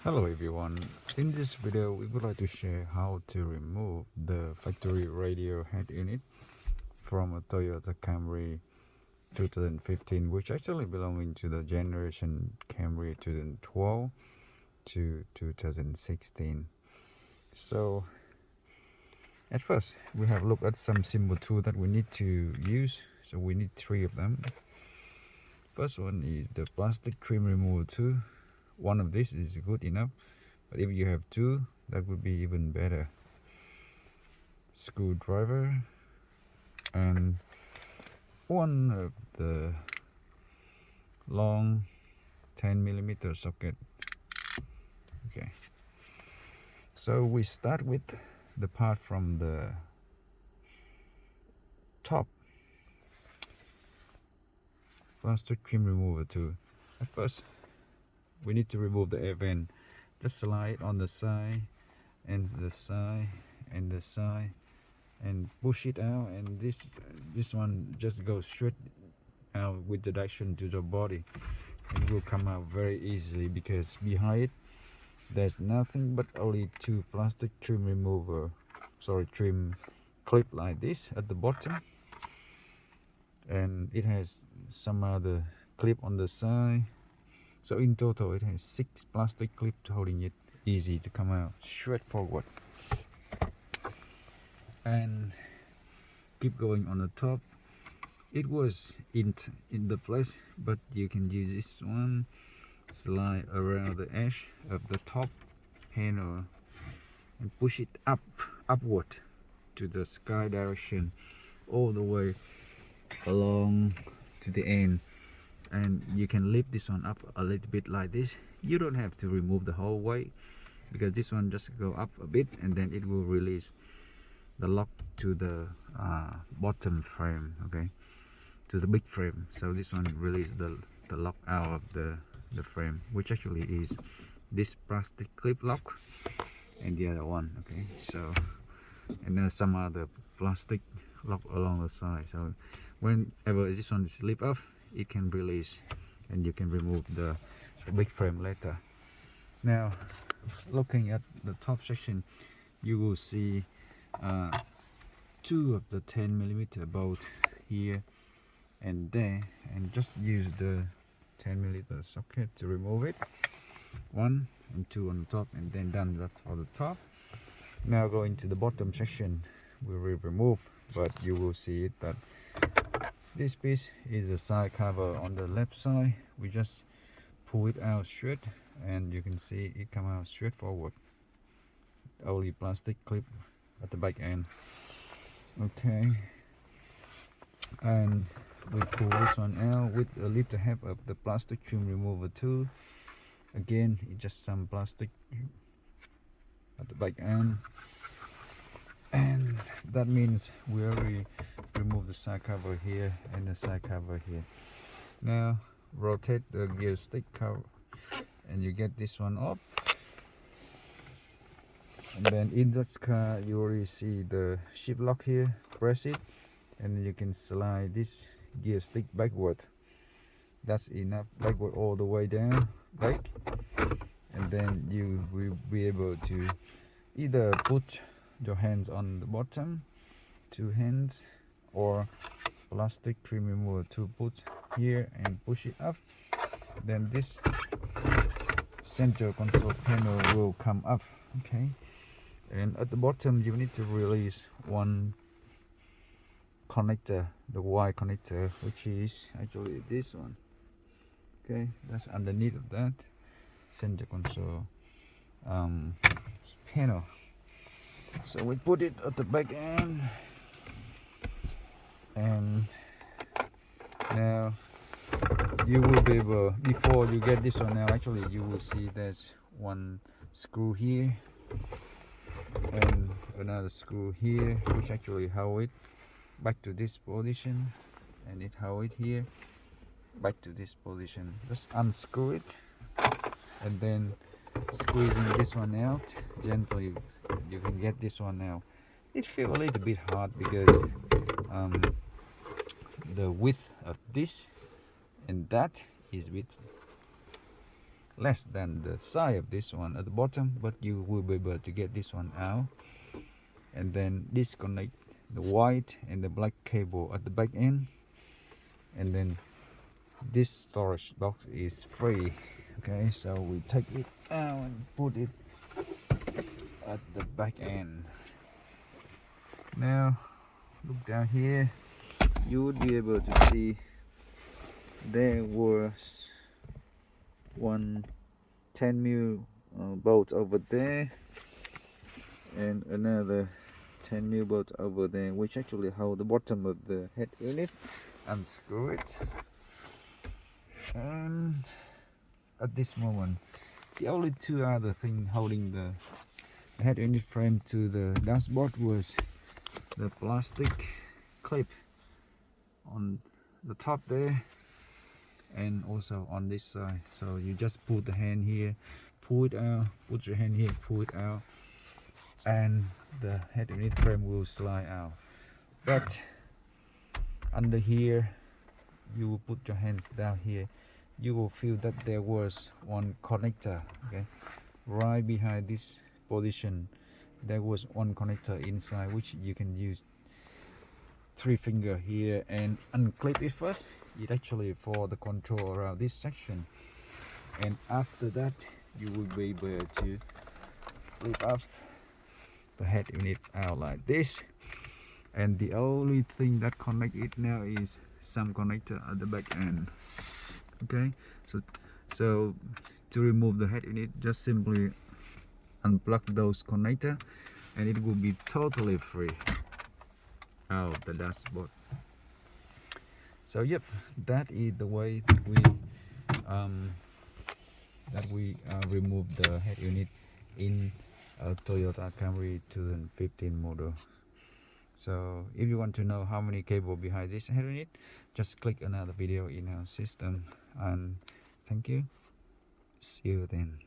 Hello everyone, in this video we would like to share how to remove the factory radio head unit from a Toyota Camry 2015, which actually belonging to the generation Camry 2012 to 2016. So at first we have looked at some simple tools that we need to use. So we need 3 of them. First one is the plastic trim removal tool. One of this is good enough, but if you have 2, that would be even better. Screwdriver and one of the long 10mm socket. Okay, so we start with the part from the top. Plastic trim remover tool. At first we need to remove the air vent. Just slide on the side and the side and the side and push it out, and this one just goes straight out with the direction to the body. It will come out very easily because behind it there's nothing but only 2 plastic trim trim clip like this at the bottom, and it has some other clip on the side. So in total it has 6 plastic clips holding it easy to come out straightforward. And keep going on the top. It was in the place, but you can use this one. Slide around the edge of the top panel and push it upward to the sky direction all the way along to the end. And you can lift this one up a little bit like this. You don't have to remove the whole way, because this one just go up a bit and then it will release the lock to the bottom frame, okay, to the big frame. So this one release the lock out of the frame, which actually is this plastic clip lock and the other one, okay. So, and there's some other plastic lock along the side. So whenever this one is slip off, it can release and you can remove the big frame later. Now looking at the top section, you will see 2 of the 10mm bolt here and there, and just use the 10mm socket to remove it. 1 and 2 on the top, and then done. That's for the top. Now going to the bottom section, we will remove, but you will see it that this piece is a side cover on the left side. We just pull it out straight and you can see it come out straight forward. Only plastic clip at the back end. Okay, and we pull this one out with a little help of the plastic trim remover tool. Again, it's just some plastic at the back end, and that means we already remove the side cover here and the side cover here. Now rotate the gear stick cover and you get this one up, and then in that car you already see the shift lock here. Press it and you can slide this gear stick backward. That's enough, backward all the way down back, and then you will be able to either put your hands on the bottom, 2 hands, or plastic trim remover to put here and push it up. Then this center control panel will come up, okay. And at the bottom you need to release one connector, the Y connector, which is actually this one, okay. That's underneath of that center console panel. So we put it at the back end, and now you will be able, before you get this one, now actually you will see there's one screw here and another screw here, which actually hold it back to this position, and it hold it here back to this position. Just unscrew it and then squeezing this one out gently, you can get this one out. It feels a little bit hard because the width of this and that is with less than the size of this one at the bottom, but you will be able to get this one out and then disconnect the white and the black cable at the back end, and then this storage box is free. Okay, so we take it out and put it at the back end. Now look down here, you would be able to see there was one 10mm bolt over there and another 10mm bolt over there, which actually hold the bottom of the head unit. Unscrew it, and at this moment the only two other things holding the head unit frame to the dashboard was the plastic clip on the top there and also on this side. So you just put the hand here, pull it out, put your hand here, pull it out, and the head unit frame will slide out. But under here, you will put your hands down here, you will feel that there was one connector. Okay, right behind this position there was one connector inside, which you can use 3 finger here and unclip it first. It actually for the control around this section, and after that you will be able to flip up the head unit out like this. And the only thing that connect it now is some connector at the back end. Okay, so to remove the head unit, just simply unplug those connector and it will be totally free out of the dashboard. So yep, that is the way we remove the head unit in a Toyota Camry 2015 model. So if you want to know how many cable behind this head unit, just click another video in our system, and thank you. See you then.